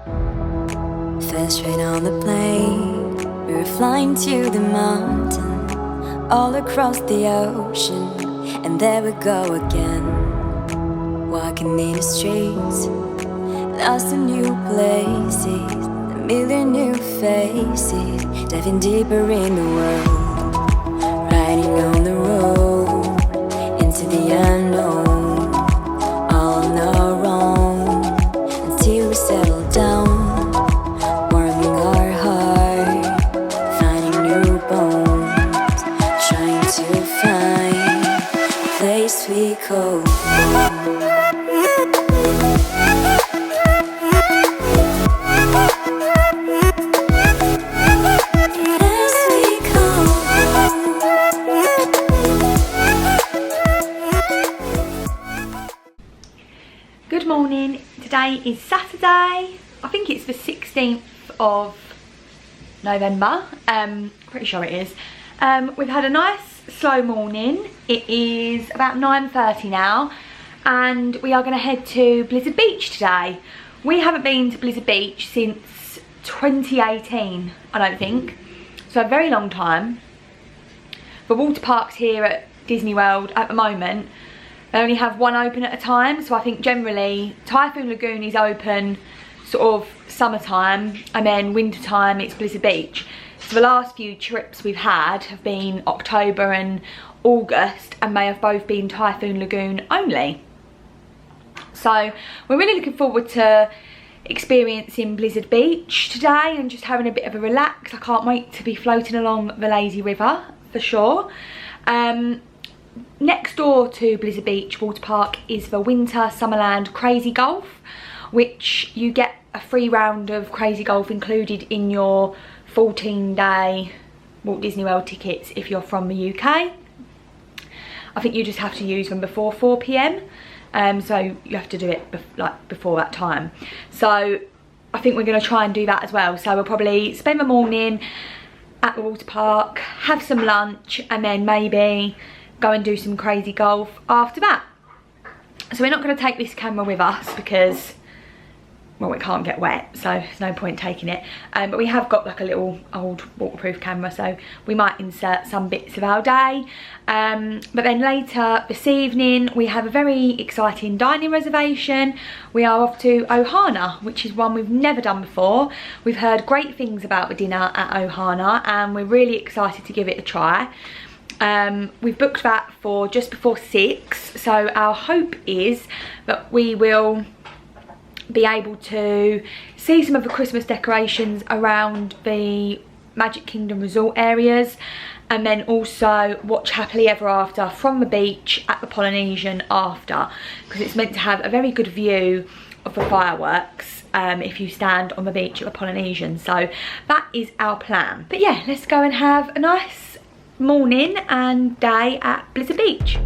First train on the plane, we were flying to the mountain, all across the ocean, and there we go again. Walking in the streets, lost in new places, a million new faces, diving deeper in the world, riding on the road, into the unknown, all on our own, until we settle down, warming our heart, finding new bones, trying to find a place we call home. Good morning, today is Saturday, I think it's the 16th of November, pretty sure it is. We've had a nice slow morning, it is about 9:30 now, and we are going to head to Blizzard Beach today. We haven't been to Blizzard Beach since 2018, I don't think, so a very long time. The water parks here at Disney World at the moment, they only have one open at a time, so I think generally Typhoon Lagoon is open sort of summertime, and then winter time it's Blizzard Beach. So the last few trips we've had have been October and August, and they have both been Typhoon Lagoon only. So we're really looking forward to experiencing Blizzard Beach today and just having a bit of a relax. I can't wait to be floating along the lazy river for sure. Next door to Blizzard Beach water park is the Winter Summerland Crazy Golf, which you get a free round of Crazy Golf included in your 14-day Walt Disney World tickets if you're from the UK. I think you just have to use them before 4 PM, so you have to do it before that time. So I think we're going to try and do that as well. So we'll probably spend the morning at the water park, have some lunch, and then maybe go and do some Crazy Golf after that. So we're not going to take this camera with us because, well, it can't get wet, so there's no point taking it. But we have got like a little old waterproof camera, so we might insert some bits of our day. But then later this evening we have a very exciting dining reservation. We are off to Ohana, which is one we've never done before. We've heard great things about the dinner at Ohana and we're really excited to give it a try. We've booked that for just before 6, so our hope is that we will be able to see some of the Christmas decorations around the Magic Kingdom resort areas, and then also watch Happily Ever After from the beach at the Polynesian after, because it's meant to have a very good view of the fireworks if you stand on the beach at the Polynesian. So that is our plan. But yeah, let's go and have a nice morning and day at Blizzard Beach.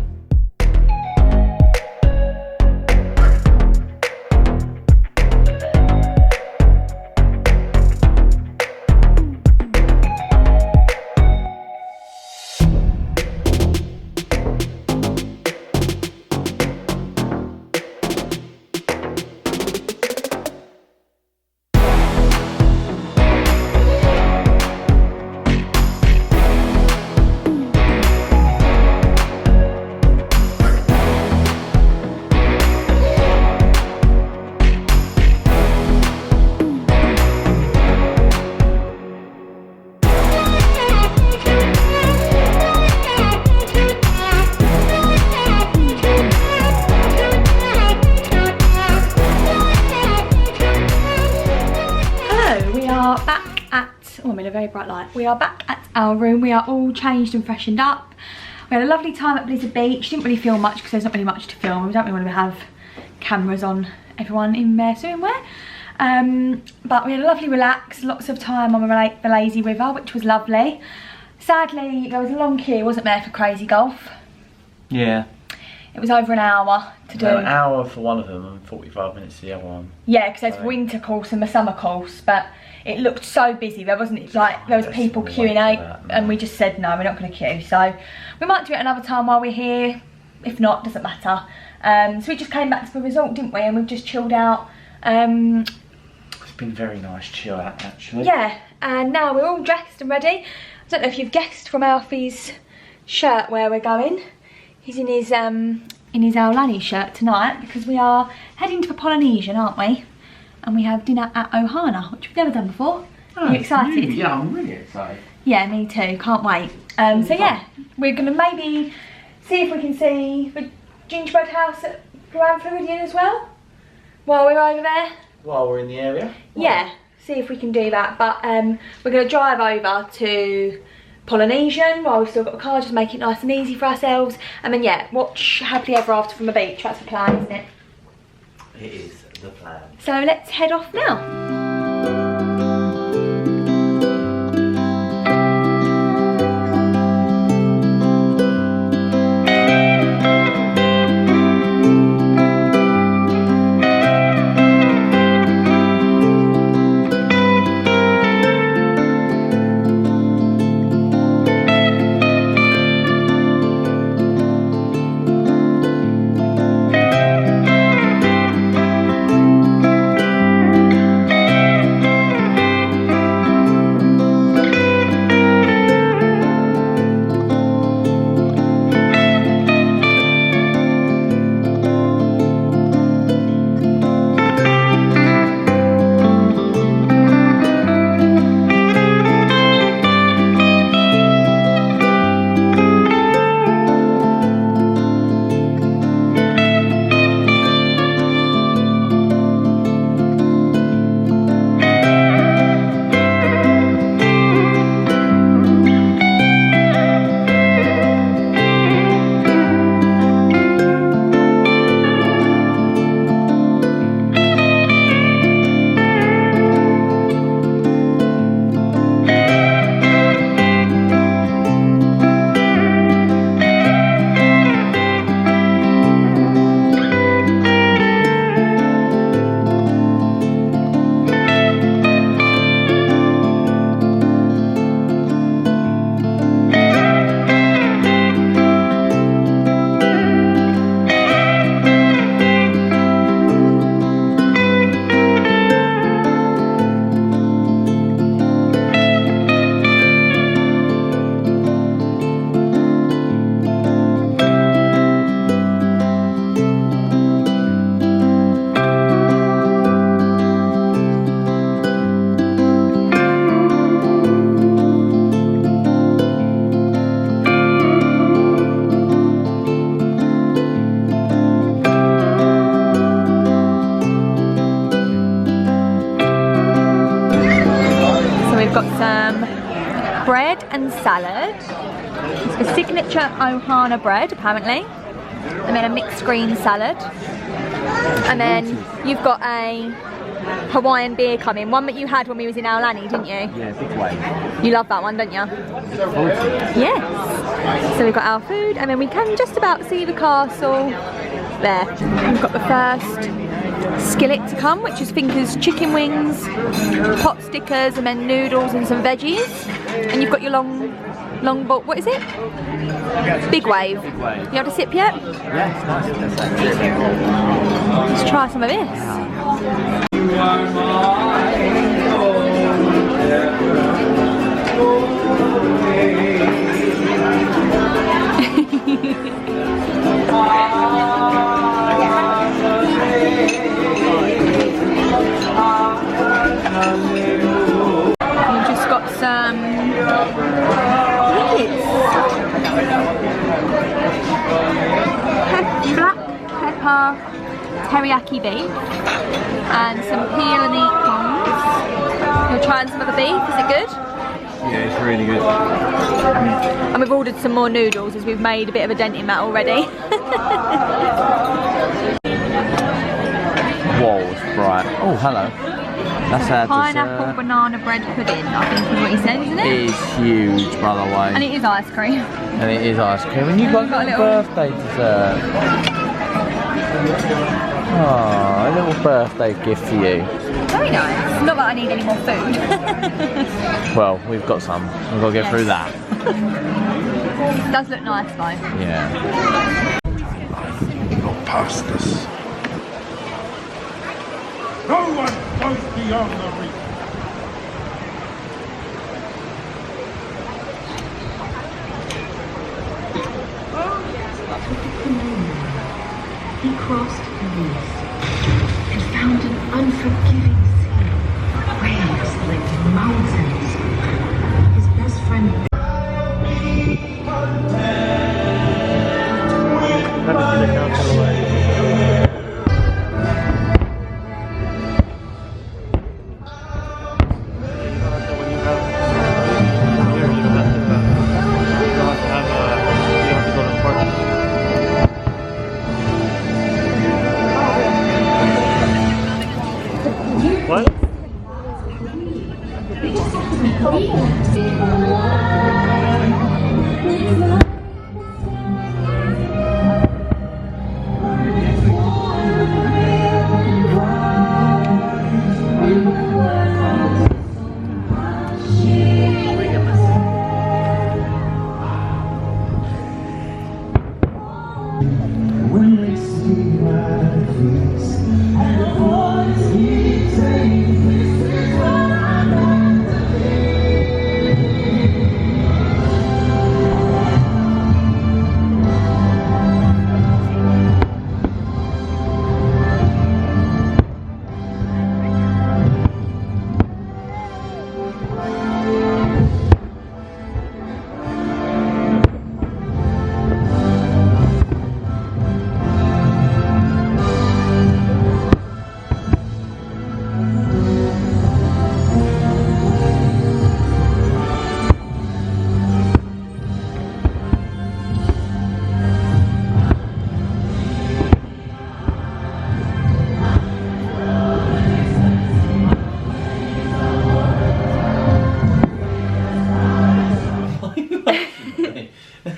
Very bright light. We are back at our room. We are all changed and freshened up. We had a lovely time at Blizzard Beach. Didn't really film much because there's not really much to film. We don't really want to have cameras on everyone in their swimwear. But we had a lovely relax, lots of time on the lazy river, which was lovely. Sadly, there was a long queue, wasn't there, for Crazy Golf? Yeah. It was over an hour to do. An hour for one of them and 45 minutes for the other one. Yeah, because there's winter course and the summer course, but it looked so busy. There wasn't, like, there was people queuing out, and we just said no, we're not going to queue. So we might do it another time while we're here. If not, doesn't matter. So we just came back to the resort, didn't we? And we've just chilled out. been very nice chill out actually. Yeah, and now we're all dressed and ready. I don't know if you've guessed from Alfie's shirt where we're going. He's in his Aulani shirt tonight because we are heading to the Polynesian, aren't we? And we have dinner at Ohana, which we've never done before. Are you excited? Yeah, I'm really excited. Yeah, me too, can't wait. So yeah, we're gonna maybe see if we can see the gingerbread house at Grand Floridian as well, while we're over there. While we're in the area? Yeah, see if we can do that. But we're gonna drive over to Polynesian while we've still got a car, just make it nice and easy for ourselves. And then yeah, watch Happily Ever After from the beach, that's the plan, isn't it? It is the plan. So let's head off now. Bread and salad. It's a signature Ohana bread, apparently. And then a mixed green salad. And then you've got a Hawaiian beer coming. One that you had when we was in Aulani, didn't you? Yeah, big wave. You love that one, don't you? Yes. So we've got our food, and then we can just about see the castle there. We've got the first skillet to come, which is Finker's chicken wings, pot stickers, and then noodles and some veggies. And you've got your long bowl. What is it? Big wave. Big wave. You had a sip yet? Yeah, it's nice. Let's try some of this. We've just got some black pepper teriyaki beef and some peel and eat prawns. You're trying some of the beef, is it good? Yeah, it's really good. And we've ordered some more noodles as we've made a bit of a dent in that already. Whoa, it's bright. Oh, hello. That's our pineapple dessert. banana bread pudding, I think is what he said, isn't it? It is huge, by the way. And it is ice cream. And it is ice cream. And you've got a little birthday dessert. Oh, a little birthday gift for you. Very nice. Not that I need any more food. Well, we've got some. We've got to get through that. It does look nice though. You've got past us. No! one goes beyond the reach. He crossed the east and found an unforgiving sea. Waves like mountains. His best friend What?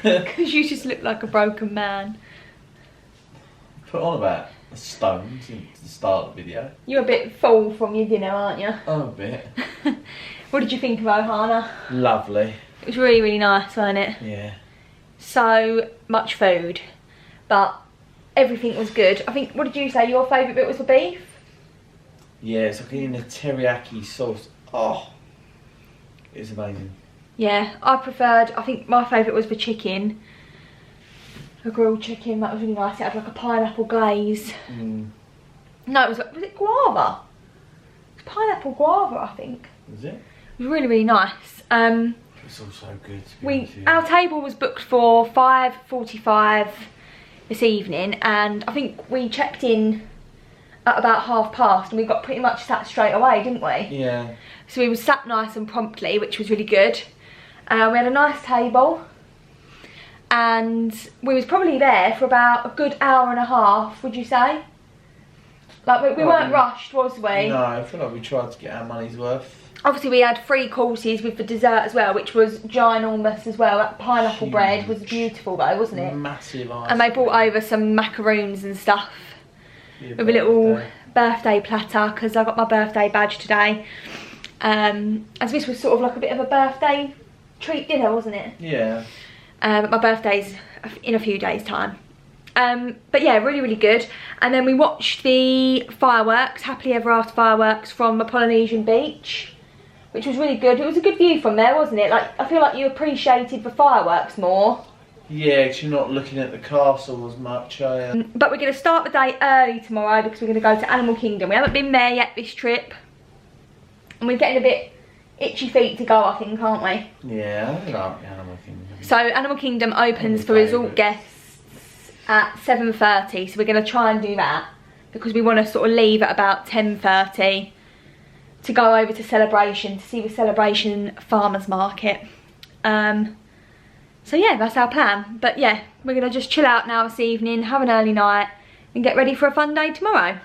Because you just look like a broken man. Put on about a stone since the start of the video. You're a bit full from your dinner, aren't you? Oh, a bit. What did you think of Ohana? Lovely. It was really, really nice, wasn't it? Yeah. So much food, but everything was good. I think, what did you say, your favourite bit was the beef? Yeah, it's like in a teriyaki sauce. Oh, it was amazing. Yeah, I think my favourite was the chicken. The grilled chicken, that was really nice. It had like a pineapple glaze. No, was it guava? It was pineapple guava, I think. Was it? It was really, really nice. It's all so good. Our table was booked for 5:45 this evening, and I think we checked in at about past, and we got pretty much sat straight away, didn't we? Yeah. So we were sat nice and promptly, which was really good. We had a nice table, and we was probably there for about a good hour and a half, would you say? Like, we weren't rushed, was we? No, I feel like we tried to get our money's worth. Obviously we had 3 courses with the dessert as well, which was ginormous as well. That pineapple Huge. bread was beautiful though, wasn't it? Massive ice. And they brought over some macaroons and stuff with a little birthday platter, because I got my birthday badge today. As this was sort of like a bit of a birthday treat dinner, wasn't it? Yeah. But my birthday's in a few days' time. But yeah, really, really good. And then we watched the fireworks, Happily Ever After fireworks from the Polynesian beach, which was really good. It was a good view from there, wasn't it? Like, I feel like you appreciated the fireworks more. Yeah, because you're not looking at the castle as much, are you? But we're going to start the day early tomorrow because we're going to go to Animal Kingdom. We haven't been there yet this trip, and we're getting a bit itchy feet to go, I think, aren't we? Yeah, I like Animal Kingdom. So Animal Kingdom opens for resort guests at 7:30, so we're going to try and do that because we want to sort of leave at about 10:30 to go over to Celebration to see the Celebration Farmers Market. So yeah, that's our plan. But yeah, we're going to just chill out now this evening, have an early night and get ready for a fun day tomorrow.